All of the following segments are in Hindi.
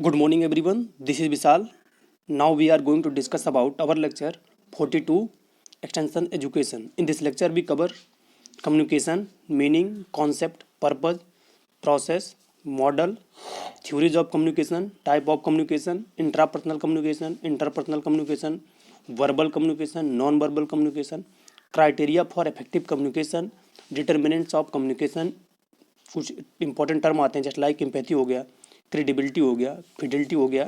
Good morning everyone, this is Vishal. Now we are going to discuss about our lecture 42 Extension Education. In this lecture we cover communication, meaning, concept, purpose, process, model, theories of communication, type of communication, intrapersonal communication, interpersonal communication, verbal communication, non-verbal communication, criteria for effective communication, determinants of communication. कुछ इंपॉर्टेंट टर्म आते हैं जस्ट लाइक एम्पैथी हो गया, क्रेडिबिलिटी हो गया, फिdelity हो गया,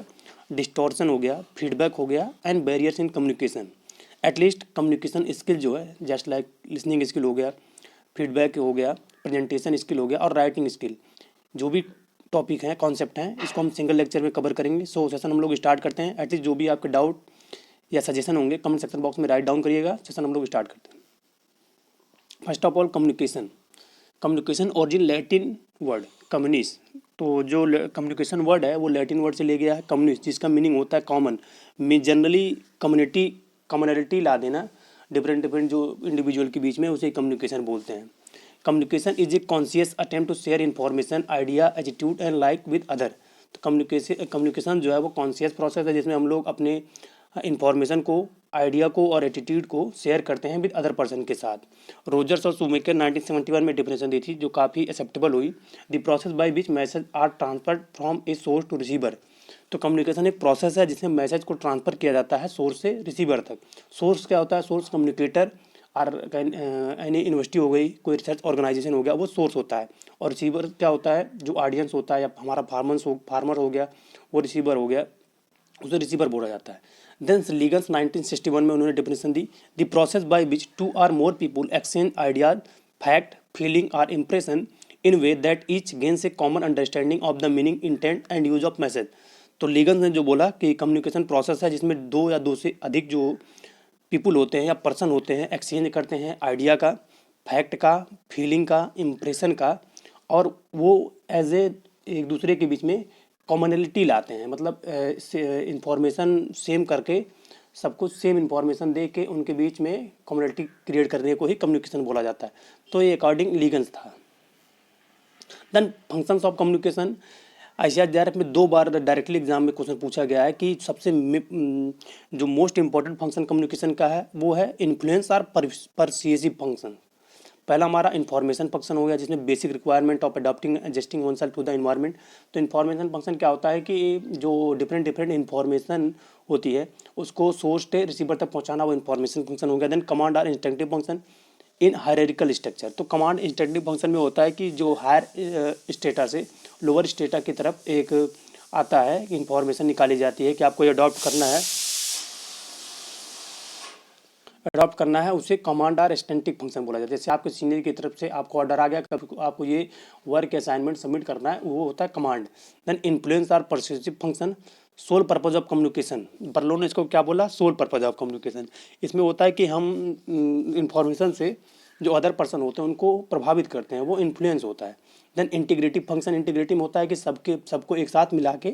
डिस्टॉर्शन हो गया, फीडबैक हो गया and barriers in communication. At least communication skill जो है जस्ट लाइक लिसनिंग स्किल हो गया, फीडबैक हो गया, प्रेजेंटेशन स्किल हो गया और राइटिंग स्किल, जो भी टॉपिक हैं, कॉन्सेप्ट हैं, इसको हम सिंगल लेक्चर में कवर करेंगे. सो सेशन हम लोग स्टार्ट करते हैं. एटलीस्ट जो भी आपके डाउट या सजेशन होंगे कमेंट सेक्शन बॉक्स में राइट डाउन करिएगा. सेशन हम लोग स्टार्ट करते हैं. First of all communication. Communication origin Latin word communis. तो जो कम्युनिकेशन वर्ड है वो लैटिन वर्ड से ले गया है कम्युनिस, जिसका मीनिंग होता है कॉमन. में जनरली कम्युनिटी ला देना डिफरेंट जो इंडिविजुअल के बीच में, उसे कम्युनिकेशन बोलते हैं. Communication is a conscious attempt to share information, idea, attitude and like with other. तो कम्युनिकेशन जो है वो कॉन्शियस प्रोसेस है जिसमें हम लोग अपने इंफॉर्मेशन को, आइडिया को और एटीट्यूड को शेयर करते हैं विद अदर पर्सन के साथ. रोजर्स और शूमेकर 1971 में डिफिनेशन दी थी जो काफ़ी एक्सेप्टेबल हुई. The process by which message are transferred from a source to receiver. तो कम्युनिकेशन एक प्रोसेस है जिसमें मैसेज को ट्रांसफ़र किया जाता है सोर्स से रिसीवर तक. सोर्स क्या होता है? सोर्स कम्युनिकेटर और एनी यूनिवर्सिटी हो गई, कोई रिसर्च ऑर्गेनाइजेशन हो गया, वो सोर्स होता है. और रिसीवर क्या होता है? जो ऑडियंस होता है या हमारा फार्मर हो गया, वो रिसीवर हो गया, उसे रिसीवर बोला जाता है. देन लीगन्स 1961 में उन्होंने डिफिनेशन दी. The process by which two or more people exchange ideas, fact, feeling और impression in way that each gains a common understanding of the meaning, intent and use of message. तो लीगन्स ने जो बोला कि कम्युनिकेशन प्रोसेस है जिसमें दो या दो से अधिक जो पीपल होते हैं या पर्सन होते हैं एक्सचेंज करते हैं आइडिया का, फैक्ट का, फीलिंग का, इम्प्रेशन का, और वो एज ए एक दूसरे के बीच में कॉमनलिटी लाते हैं. मतलब इंफॉर्मेशन सेम करके, सबको सेम इंफॉर्मेशन दे के उनके बीच में कम्युनिटी क्रिएट करने को ही कम्युनिकेशन बोला जाता है. तो ये अकॉर्डिंग लीगन्स था. Then functions of communication. ICAR में 2 बार डायरेक्टली एग्जाम में क्वेश्चन पूछा गया है कि सबसे जो मोस्ट इंपॉर्टेंट फंक्शन कम्युनिकेशन का है वो है इन्फ्लुएंस और परसिएसिव फंक्शन. पहला हमारा इन्फॉर्मेशन फंक्शन हो गया जिसमें basic requirement of adopting adjusting one self to the environment. तो इन्फॉर्मेशन फंक्शन क्या होता है कि जो डिफरेंट इन्फॉर्मेशन होती है उसको सोर्स से रिसीवर तक पहुंचाना, वो इन्फॉर्मेशन फंक्शन हो गया. देन कमांड और instructive function in hierarchical structure. तो कमांड इंस्ट्रक्टिव फंक्शन में होता है कि जो हायर स्टेटा से लोअर स्टेटा की तरफ एक आता है कि इंफॉर्मेशन निकाली जाती है कि आपको ये अडॉप्ट करना है, उसे कमांड और स्टैटिक फंक्शन बोला जाता है. जैसे आपके सीनियर की तरफ से आपको ऑर्डर आ गया कि आपको ये वर्क असाइनमेंट सबमिट करना है, वो होता है कमांड. देन इन्फ्लुएंस और persuasive function. Sole purpose of communication, Berlo ने इसको क्या बोला? Sole purpose of communication. इसमें होता है कि हम इंफॉर्मेशन से जो अदर पर्सन होते हैं उनको प्रभावित करते हैं, वो इन्फ्लुएंस होता है. Then integrative function. इंटीग्रेटिव होता है कि सबको एक साथ मिला के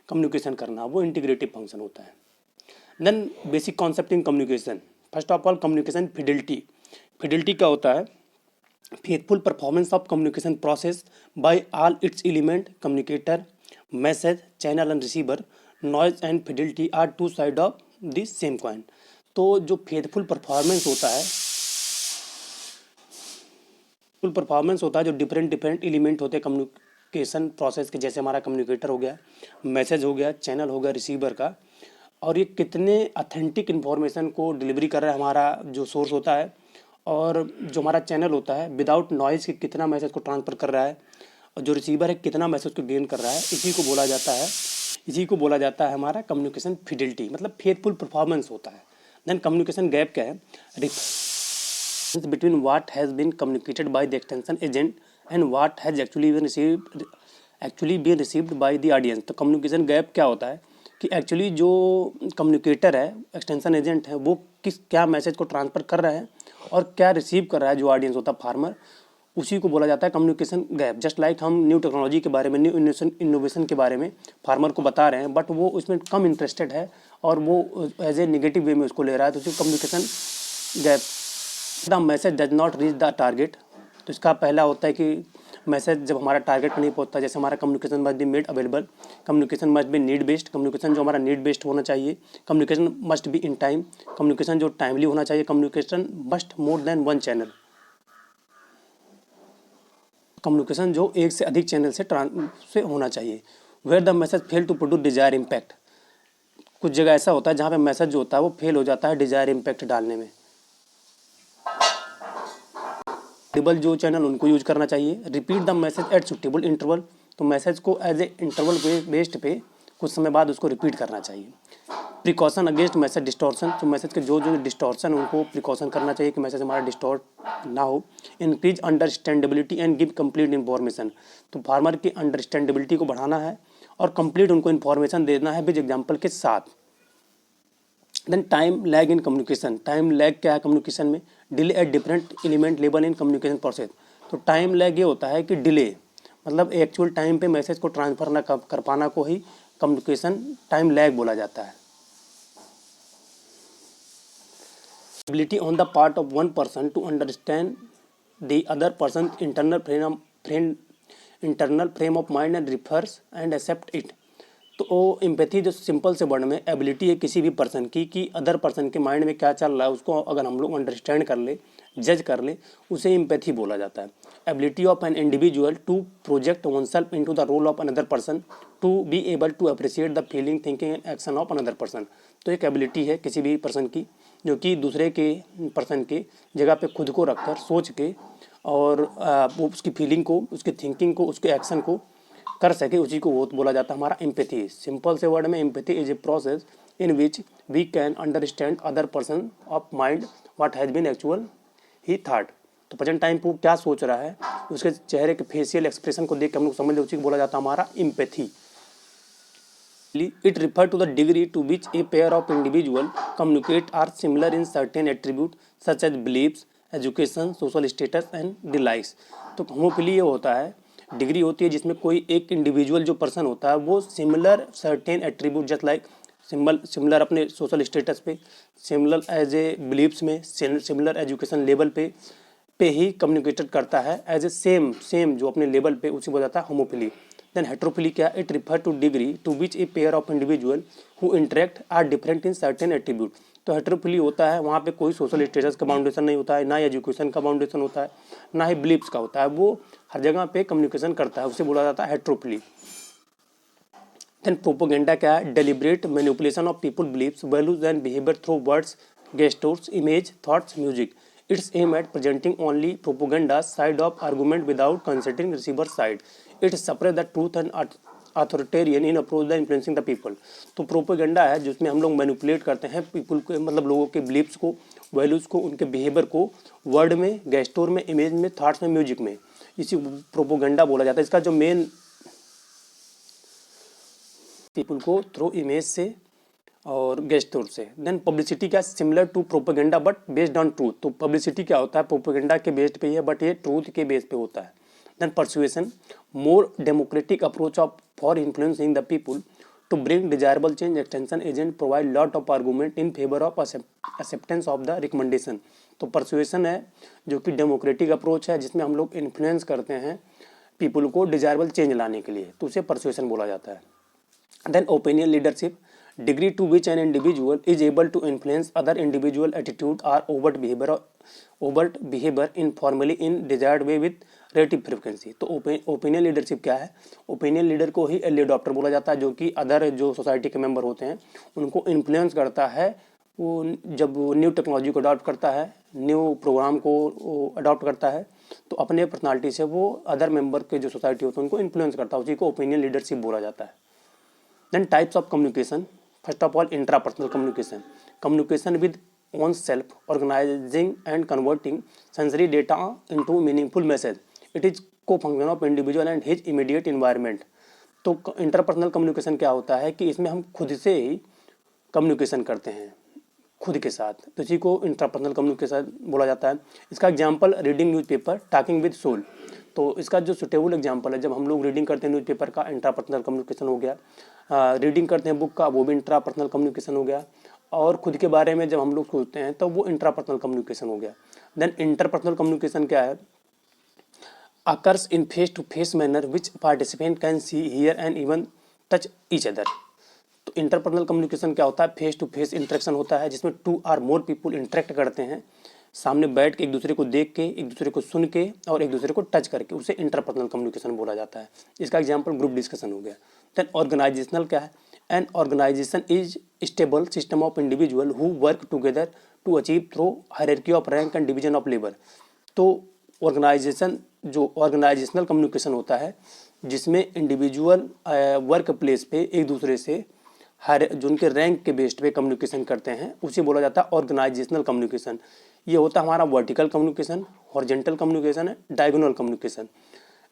कम्युनिकेशन करना, वो इंटीग्रेटिव फंक्शन होता है. Then basic concept in communication. First of all communication fidelity. Fidelity क्या होता है? Faithful performance of communication process by all its element, communicator, message, channel and receiver. Noise and fidelity are two side of this same coin. तो जो फेथफुल परफॉर्मेंस होता है, जो डिफरेंट एलिमेंट होते हैं कम्युनिकेशन प्रोसेस के, जैसे हमारा कम्युनिकेटर हो गया, मैसेज हो गया, चैनल हो गया रिसीवर का, और ये कितने अथेंटिक इन्फॉर्मेशन को डिलीवरी कर रहा है हमारा जो सोर्स होता है, और जो हमारा चैनल होता है विदाउट नॉइज़ के कितना मैसेज को ट्रांसफ़र कर रहा है, और जो रिसीवर है कितना मैसेज को गेन कर रहा है, इसी को बोला जाता है हमारा कम्युनिकेशन फिडेलिटी, मतलब फेथफुल परफॉर्मेंस होता है. देन कम्युनिकेशन गैप क्या है? Difference between what has been communicated by the extension agent and what has actually been received by the audience. तो कम्युनिकेशन गैप क्या होता है कि एक्चुअली जो कम्युनिकेटर है, एक्सटेंशन एजेंट है, वो क्या मैसेज को ट्रांसफ़र कर रहा है और क्या रिसीव कर रहा है जो ऑडियंस होता है फार्मर, उसी को बोला जाता है कम्युनिकेशन गैप. जस्ट लाइक हम न्यू टेक्नोलॉजी के बारे में, न्यू इनोवेशन के बारे में फार्मर को बता रहे हैं, बट वो उसमें कम इंटरेस्टेड है और वो एज ए नेगेटिव वे में उसको ले रहा है, तो उसी communication gap. The message does not reach the target. तो इसका पहला होता है कि मैसेज जब हमारा टारगेट पर नहीं पहुंचता, जैसे हमारा communication must be made available, communication must be need based, communication जो हमारा नीड बेस्ड होना चाहिए, communication must be in time, communication जो टाइमली होना चाहिए, communication must more than one channel, communication जो एक से अधिक चैनल से होना चाहिए। Where the message fail to produce desire impact, कुछ जगह ऐसा होता है जहाँ पे मैसेज जो होता है वो फेल हो जाता है डिजायर इम्पैक्ट डालने में। टेबल जो चैनल उनको यूज करना चाहिए। Repeat the message eight suitable interval, तो मैसेज को एज ए इंटरवल बेस्ड पे कुछ समय बाद उसको रिपीट करना चाहिए। प्रिकॉशन अगेंस्ट मैसेज डिस्टॉर्शन, तो मैसेज के जो जो डिस्टॉर्शन उनको प्रिकॉशन करना चाहिए कि मैसेज हमारा डिस्टॉर्ट ना हो। Increase understandability and give complete information, तो फार्मर की अंडरस्टैंडेबिलिटी को बढ़ाना है और कंप्लीट उनको इन्फॉर्मेशन देना है विद एग्जाम्पल के साथ। Then time lag in communication, time lag क्या है कम्युनिकेशन में, delay at different element level in communication process, तो टाइम लैग ये होता है कि डिले मतलब एक्चुअल टाइम पे मैसेज को ट्रांसफर ना कर पाना को ही कम्युनिकेशन टाइम लैग बोला जाता है। Ability on the part of one person to understand the other person internal frame of mind and refers and accept it, तो वो एम्पैथी जो सिंपल से वर्ड में एबिलिटी है किसी भी पर्सन की कि अदर पर्सन के माइंड में क्या चल रहा है उसको अगर हम लोग अंडरस्टैंड कर ले, जज कर ले, उसे एम्पैथी बोला जाता है। Ability of an individual to project oneself into the role of another person to be able to appreciate the feeling thinking and action of another person, तो एक एबिलिटी है किसी भी पर्सन की जो कि दूसरे के पर्सन के जगह पे खुद को रखकर सोच के और वो उसकी फीलिंग को, उसकी थिंकिंग को, उसके एक्शन को कर सके, उसी को वो बोला जाता है हमारा एम्पैथी। सिंपल से वर्ड में empathy is a process in which we can understand other person of mind what has been actual he thought, तो प्रेजेंट टाइम पे वो क्या सोच रहा है उसके चेहरे के फेशियल एक्सप्रेशन को देख के हम लोग समझ ले, उसी को बोला जाता है हमारा empathy. It refers to the degree to which a pair of individuals communicate are similar in certain attributes such as beliefs, education, social status and the likes, तो होमोफिली ये होता है डिग्री होती है जिसमें कोई एक इंडिविजुअल जो पर्सन होता है वो similar certain attribute just like similar अपने सोशल स्टेटस पे, सिमिलर एज ए बिलीव्स में, सिमिलर एजुकेशन लेवल पे ही कम्युनिकेटेड करता है एज ए सेम जो अपने लेवल पे, उसी को जाता है होमोफिली। देन हेट्रोफिली क्या, it refer to degree to which a pair of individual who interact are different in certain attribute, तो हेट्रोफिली होता है वहाँ पे कोई सोशल स्टेटस का बाउंडेशन नहीं होता है, ना ही एजुकेशन का बाउंडेशन होता है, ना ही बिलीव्स का होता है, वो हर जगह पे कम्युनिकेशन करता है, उसे बोला जाता है हेट्रोफिली। देन प्रोपोगेंडा क्या है, deliberate manipulation of people beliefs values and behaviour through words, gestures, image, thoughts, music, its aim at presenting only propaganda side of argument without considering receiver side, it separate the truth and authoritarian in approach the influencing the people, तो प्रोपोगेंडा है जिसमें हम लोग मैनिपुलेट करते हैं पीपल को, मतलब लोगों के बिलीव्स को, वैल्यूज़ को, उनके बिहेवियर को वर्ड में, गेस्टोर में, इमेज में, थॉट्स में, म्यूजिक में, इसी प्रोपोगेंडा बोला जाता है। इसका जो मेन पीपल को थ्रू इमेज से और गेस्टोर से। देन पब्लिसिटी क्या, similar to propaganda but based on truth, तो पब्लिसिटी क्या होता है प्रोपोगेंडा के बेस्ड पे ही है बट ये ट्रूथ के बेस पे होता है। Then persuasion, more democratic approach of for influencing the people to bring desirable change, extension agent provide lot of argument in favour of acceptance of the recommendation, तो परसुएशन है जो कि डेमोक्रेटिक अप्रोच है जिसमें हम लोग इन्फ्लुएंस करते हैं पीपल को डिजायरेबल चेंज लाने के लिए, तो उसे परसुएशन बोला जाता है। Then opinion leadership, degree to which an individual is able to influence other individual attitude or overt behavior informally in desired way with relative frequency, तो ओपिनियन लीडरशिप क्या है, ओपिनियन लीडर को ही अर्ली अडॉप्टर बोला जाता है जो कि अदर जो सोसाइटी के मेंबर होते हैं उनको इन्फ्लुएंस करता है, वो जब वो न्यू टेक्नोलॉजी को अडॉप्ट करता है, न्यू प्रोग्राम को अडॉप्ट करता है, तो अपने पर्सनालिटी से वो अदर मेंबर के जो सोसाइटी होते हैं उनको इन्फ्लुएंस करता है, उसी को ओपिनियन लीडरशिप बोला जाता है। Then types of communication, first of all intrapersonal communication, communication with oneself, organizing and converting sensory data into meaningful message, it is co-function of individual and his immediate environment, तो इंटरपर्सनल कम्युनिकेशन क्या होता है कि इसमें हम खुद से ही कम्युनिकेशन करते हैं खुद के साथ, तो इसी को इंटरपर्सनल कम्युनिकेशन बोला जाता है। इसका example reading newspaper, talking with soul, तो इसका जो सुटेबल एग्जांपल है जब हम लोग रीडिंग करते हैं न्यूज़पेपर का, इंट्रापर्सनल कम्युनिकेशन हो गया, रीडिंग करते हैं बुक का, वो भी इंट्रापर्सनल कम्युनिकेशन हो गया, और खुद के बारे में जब हम लोग सोचते हैं तो वो इंट्रापर्सनल कम्युनिकेशन हो गया। देन इंटरपर्सनल कम्युनिकेशन क्या है, occurs in face-to-face manner which participant can see, hear and even touch each other. तो इंटरपर्सनल कम्युनिकेशन क्या होता है? फेस टू फेस इंटरेक्शन होता है जिसमें 2 और मोर पीपल इंटरेक्ट करते हैं, सामने बैठ के एक दूसरे को देख के, एक दूसरे को सुन के और एक दूसरे को टच करके, उसे इंटरपर्सनल कम्युनिकेशन बोला जाता है। इसका एग्जांपल ग्रुप डिस्कशन हो गया। देन ऑर्गेनाइजेशनल क्या है? An organisation is stable system of individual who work together to achieve through hierarchy of rank and division of labour. तो ऑर्गेनाइजेशन जो ऑर्गेनाइजेशनल कम्युनिकेशन होता है जिसमें इंडिविजुअल वर्क प्लेस पे एक दूसरे से हर जो उनके रैंक के बेस्ड पे कम्युनिकेशन करते हैं उसे बोला जाता है ऑर्गेनाइजेशनल कम्युनिकेशन। ये होता है हमारा वर्टिकल कम्युनिकेशन, हॉरिजॉन्टल कम्युनिकेशन है, डायगोनल कम्युनिकेशन।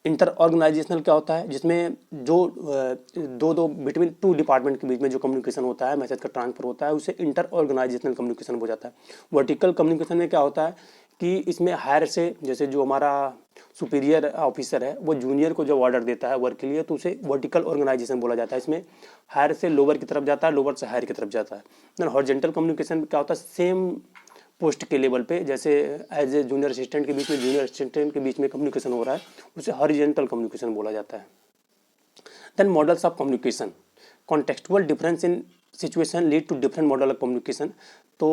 इंटर ऑर्गेनाइजेशनल क्या होता है? जिसमें जो दो बिटवीन 2 डिपार्टमेंट के बीच में जो कम्युनिकेशन होता है, मैसेज का ट्रांसफर होता है, उसे इंटर ऑर्गेनाइजेशनल कम्युनिकेशन हो जाता है। वर्टिकल कम्युनिकेशन में क्या होता है कि इसमें हायर से, जैसे जो हमारा सुपीरियर ऑफिसर है वो जूनियर को जब ऑर्डर देता है वर्क के लिए तो उसे वर्टिकल ऑर्गेनाइजेशन बोला जाता है। इसमें हायर से लोअर की तरफ जाता है, लोअर से हायर की तरफ जाता है। देन हॉरिजॉन्टल कम्युनिकेशन में क्या होता है? सेम पोस्ट के लेवल पे, जैसे एज ए जूनियर असिस्टेंट के बीच में, जूनियर असिस्टेंट के बीच में कम्युनिकेशन हो रहा है, उसे हॉरिजॉन्टल कम्युनिकेशन बोला जाता है। Then models of communication, contextual difference in situation lead to different model of communication. तो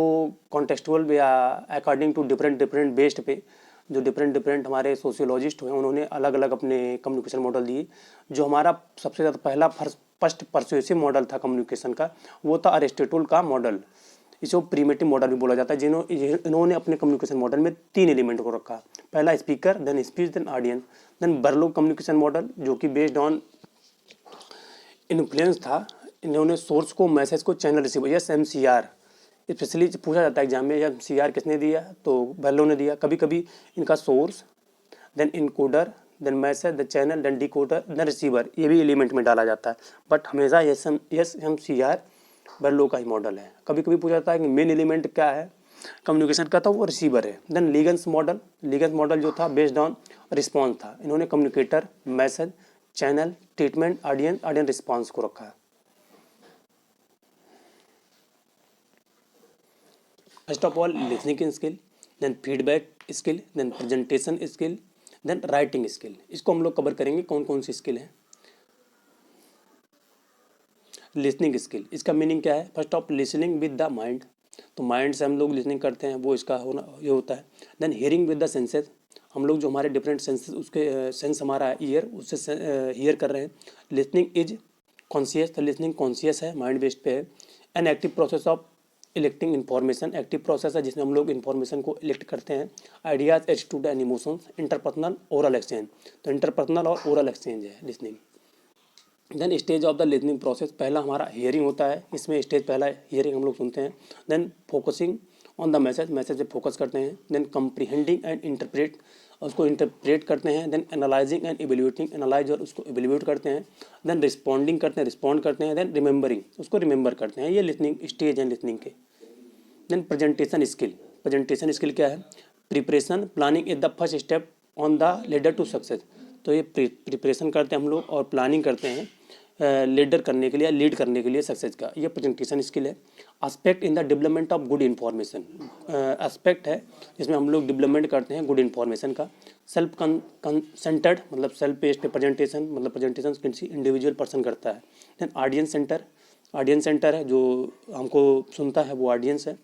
कॉन्टेक्सचुअल या अकॉर्डिंग टू डिफरेंट बेस्ड पे जो डिफरेंट हमारे सोशियोलॉजिस्ट हुए उन्होंने अलग अलग अपने कम्युनिकेशन मॉडल दिए। जो हमारा सबसे ज़्यादा पहला फर्स्ट परसुएसिव मॉडल था कम्युनिकेशन का, वो था अरिस्टोटल का मॉडल। इसे प्रीमेटिव मॉडल भी बोला जाता है। इन्होंने अपने कम्युनिकेशन मॉडल में 3 एलिमेंट को रखा। पहला speaker, then speech, then audience. Then Berlo communication model जो कि बेस्ड ऑन इन्फ्लुएंस था। इन्होंने सोर्स को, मैसेज को, channel receiver, yes MCR specially पूछा जाता है एग्जाम में, MCR किसने दिया? तो बर्लो ने दिया। कभी कभी इनका source, then encoder, then message, the channel, then decoder, then receiver, ये भी एलिमेंट में डाला जाता है। बट हमेशा यस MCR बर्लो का ही मॉडल है। कभी कभी पूछा जाता है कि मेन एलिमेंट क्या है कम्युनिकेशन का, था वो रिसीवर है। देन लीगन्स मॉडल जो था बेस्ड ऑन रिस्पॉन्स था। इन्होंने communicator, message, channel, treatment, audience response को रखा है। First of all listening skill, then feedback skill, then presentation skill, then writing skill. इसको हम लोग कवर करेंगे कौन कौन सी स्किल है। लिसनिंग स्किल, इसका मीनिंग क्या है? First of listening with the mind, तो माइंड से हम लोग लिसनिंग करते हैं, वो इसका होना ये होता है। Then hearing with the senses, हम लोग जो हमारे डिफरेंट सेंसेस, उसके सेंस हमारा ईयर, उससे हियर कर रहे हैं। लिसनिंग इज कॉन्शियस, तो लिसनिंग कॉन्शियस है, माइंड बेस्ड पे है। An active process of electing information, active process है जिसमें हम लोग इन्फॉर्मेशन को इलेक्ट करते हैं। Ideas, attitude and emotions. Interpersonal, oral exchange, तो इंटरपर्सनल और ओरल एक्सचेंज है listening. Then stage of the listening process, पहला हमारा हियरिंग होता है, इसमें स्टेज पहला हियरिंग हम लोग सुनते हैं। Then focusing on the message पे फोकस करते हैं। देन कंप्रीहेंडिंग एंड इंटरप्रेट, उसको इंटरप्रेट करते हैं। Then analysing and evaluating, analyse और उसको इवेल्यूएट करते हैं। देन रिस्पॉन्डिंग करते हैं, रिस्पॉन्ड करते हैं। देन रिमेंबरिंग, उसको रिमेंबर करते हैं। ये लिसनिंग स्टेज है लिसनिंग के। देन प्रेजेंटेशन स्किल क्या है? Preparation, planning is the first step on the ladder to success. तो ये प्रिपरेशन करते हैं हम लोग और प्लानिंग करते हैं लीड करने के लिए सक्सेस का, ये प्रेजेंटेशन स्किल है। Aspect in the development of good information, aspect है जिसमें हम लोग डेवलपमेंट करते हैं गुड इन्फॉर्मेशन का। सेल्फ सेंटर्ड, मतलब सेल्फ बेस्ड पे प्रेजेंटेशन, मतलब प्रेजेंटेशन किसी इंडिविजुअल पर्सन करता है। देन ऑडियंस सेंटर है, जो हमको सुनता है वो ऑडियंस है।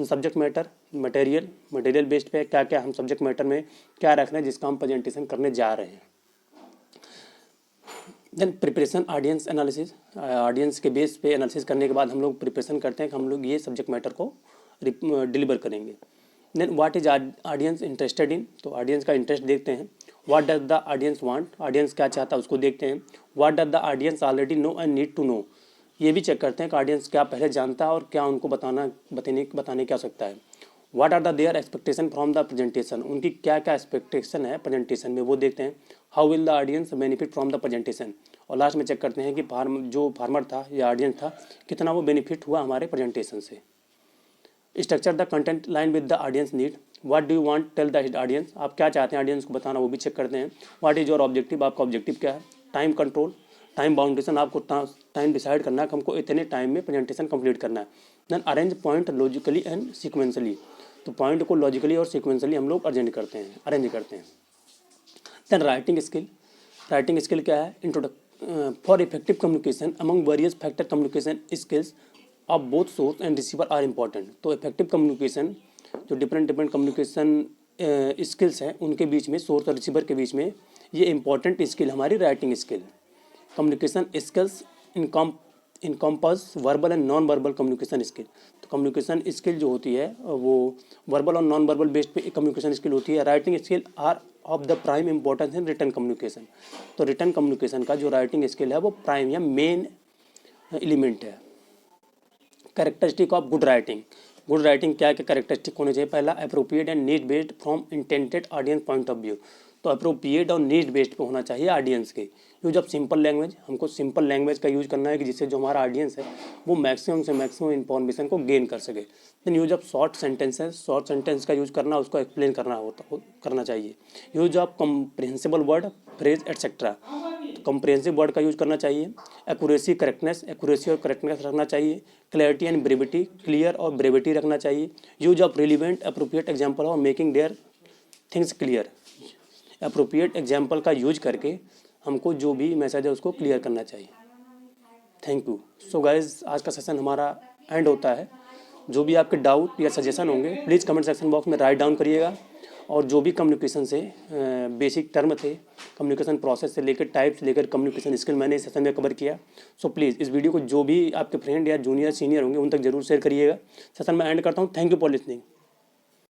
सब्जेक्ट मैटर, मटेरियल बेस्ड पे क्या क्या हम सब्जेक्ट मैटर में क्या रख रहे हैं जिसका हम प्रेजेंटेशन करने जा रहे हैं। Then preparation, audience analysis, audience के बेस पे एनालिसिस करने के बाद हम लोग प्रिपरेशन करते हैं कि हम लोग ये सब्जेक्ट मैटर को डिलीवर करेंगे। Then what is audience interested in, तो ऑडियंस का इंटरेस्ट देखते हैं। What does the audience want, audience क्या चाहता है उसको देखते हैं। What does the audience already know and need to know, ये भी चेक करते हैं कि ऑडियंस क्या पहले जानता है और क्या उनको बताने की आवश्यकता है। What are the their expectation from the presentation, उनकी क्या क्या एक्सपेक्टेशन है प्रेजेंटेशन में, वो देखते हैं। How will the audience benefit from the presentation, और लास्ट में चेक करते हैं कि जो फार्मर था या ऑडियंस था कितना वो बेनिफिट हुआ हमारे प्रेजेंटेशन से। Structure the content line with the audience need, what do you want tell the audience, आप क्या चाहते हैं ऑडियंस को बताना, वो भी चेक करते हैं। व्हाट इज योर ऑब्जेक्टिव, आपका ऑब्जेक्टिव क्या है। टाइम कंट्रोल, टाइम बाउंडेशन, आपको टाइम डिसाइड करना है कि हमको इतने टाइम में प्रेजेंटेशन कंप्लीट करना है। Then arrange point logically and sequentially, तो पॉइंट को लॉजिकली और सीक्वेंसली हम लोग अरेंज करते हैं। देन राइटिंग स्किल क्या है? Introduct for effective communication among various factor communication skills of both source and receiver are important. तो इफेक्टिव कम्युनिकेशन जो डिफरेंट कम्युनिकेशन स्किल्स हैं उनके बीच में, सोर्स और रिसीवर के बीच में, ये इंपॉर्टेंट स्किल हमारी writing skill. Communication skills encompass verbal and non verbal communication skill. तो कम्युनिकेशन स्किल जो होती है वो वर्बल और नॉन वर्बल बेस्ड पे कम्युनिकेशन स्किल होती है। Writing skill are of the prime importance in written communication. तो रिटर्न कम्युनिकेशन का जो राइटिंग स्किल है वो प्राइम या मेन एलिमेंट है। कैरेक्टरिस्टिक ऑफ गुड राइटिंग क्या क्या कैरेक्टरिस्टिक होने चाहिए? पहला, appropriate and need based from intended audience point of view. तो अप्रोप्रिएट और नीड बेस्ड पे होना चाहिए ऑडियंस के। यूज ऑफ सिंपल लैंग्वेज, हमको सिंपल लैंग्वेज का यूज करना है कि जिससे जो हमारा ऑडियंस है वो मैक्सिमम से मैक्सिमम इन्फॉर्मेशन को गेन कर सके। Then use of short sentence का यूज करना, उसको एक्सप्लेन करना चाहिए। Use of comprehensible word, phrase etcetera. Comprehensive word का यूज करना चाहिए। एक्यूरेसी और करेक्टनेस रखना चाहिए। क्लैरिटी एंड ब्रेविटी, क्लियर और ब्रेविटी रखना चाहिए। Use of relevant appropriate example और making their things clear. Appropriate example का यूज करके हमको जो भी मैसेज है उसको क्लियर करना चाहिए। Thank you. सो गाइज, आज का सेशन हमारा एंड होता है। जो भी आपके डाउट या सजेशन होंगे प्लीज़ कमेंट सेक्शन बॉक्स में राइट डाउन करिएगा। और जो भी कम्युनिकेशन से बेसिक टर्म थे, कम्युनिकेशन प्रोसेस से लेकर टाइप से लेकर कम्युनिकेशन स्किल मैंने इस सेशन में कवर किया। सो प्लीज़ इस वीडियो को जो भी आपके फ्रेंड या जूनियर सीनियर होंगे उन तक जरूर शेयर करिएगा। सेशन में एंड करता हूँ। Thank you for listening.